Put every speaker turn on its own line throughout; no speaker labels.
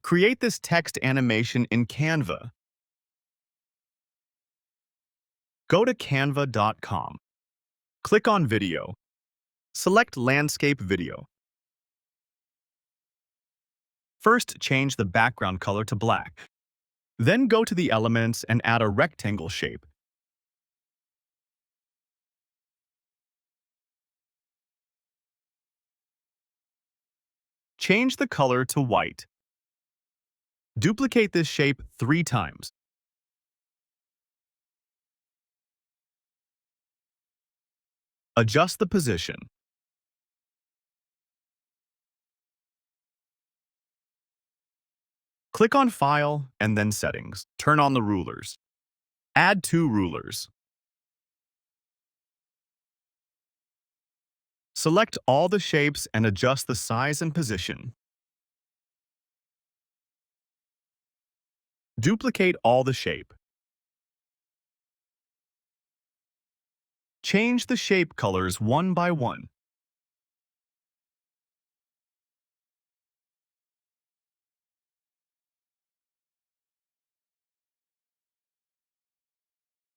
Create this text animation in Canva. Go to canva.com. Click on Video. Select Landscape Video. First, change the background color to black. Then go to the elements and add a rectangle shape. Change the color to white. Duplicate this shape 3 times. Adjust the position. Click on File and then Settings. Turn on the rulers. Add 2 rulers. Select all the shapes and adjust the size and position. Duplicate all the shape. Change the shape colors one by one.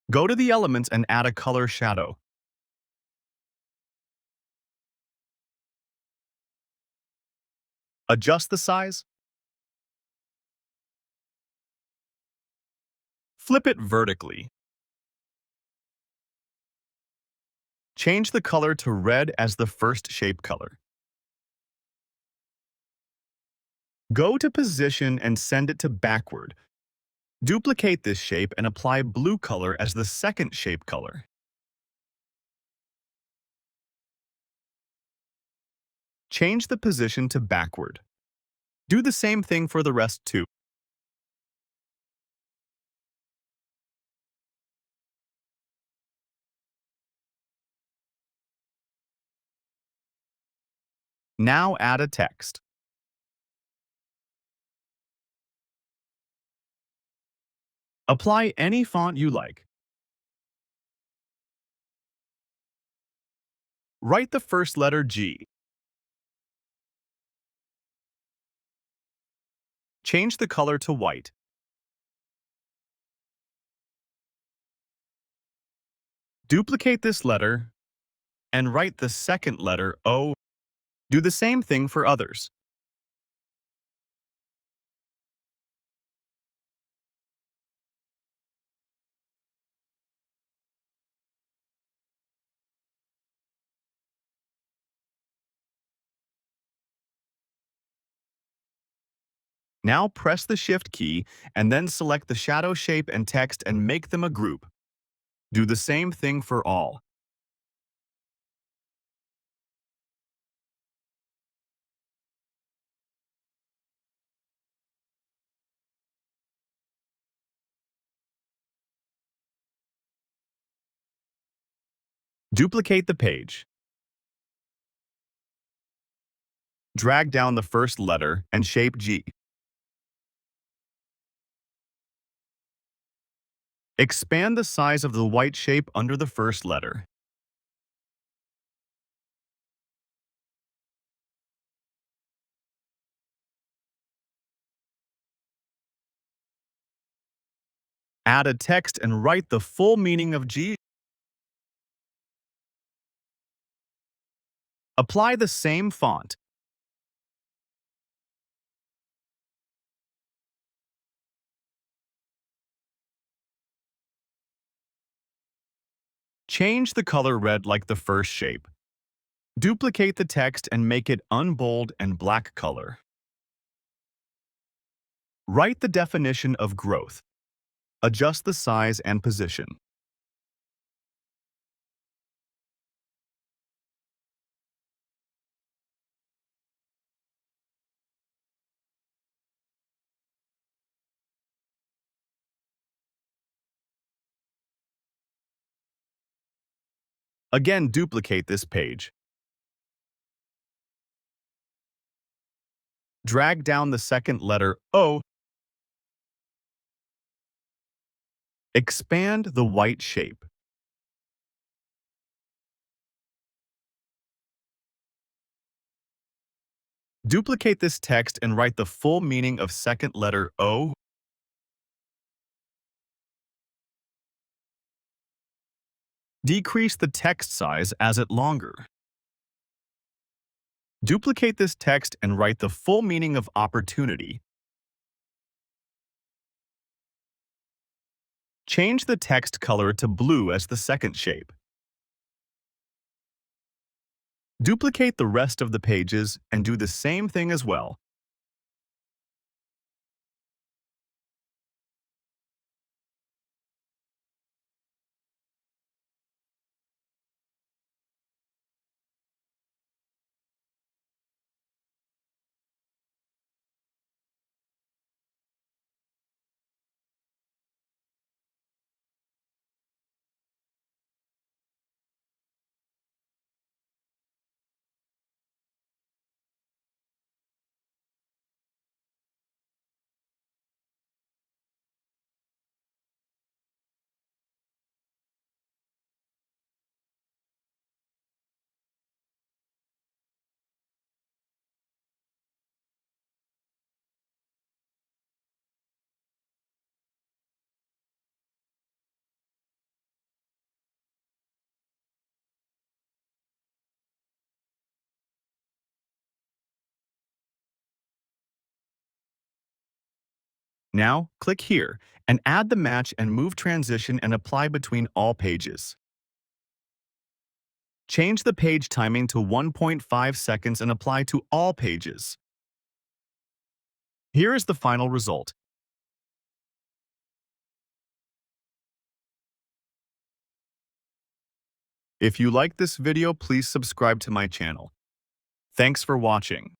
Go to the elements and add a color shadow. Adjust the size. Flip it vertically. Change the color to red as the first shape color. Go to Position and send it to backward. Duplicate this shape and apply blue color as the second shape color. Change the position to backward. Do the same thing for the rest too. Now add a text. Apply any font you like. Write the first letter G. Change the color to white. Duplicate this letter and write the second letter O. Do the same thing for others. Now press the Shift key and then select the shadow shape and text and make them a group. Do the same thing for all. Duplicate the page. Drag down the first letter and shape G. Expand the size of the white shape under the first letter. Add a text and write the full meaning of G. Apply the same font. Change the color red like the first shape. Duplicate the text and make it unbold and black color. Write the definition of growth. Adjust the size and position. Again, duplicate this page. Drag down the second letter O. Expand the white shape. Duplicate this text and write the full meaning of second letter O. Decrease the text size as it longer. Duplicate this text and write the full meaning of opportunity. Change the text color to blue as the second shape. Duplicate the rest of the pages and do the same thing as well. Now, click here and add the match and move transition and apply between all pages. Change the page timing to 1.5 seconds and apply to all pages. Here is the final result. If you like this video, please subscribe to my channel. Thanks for watching.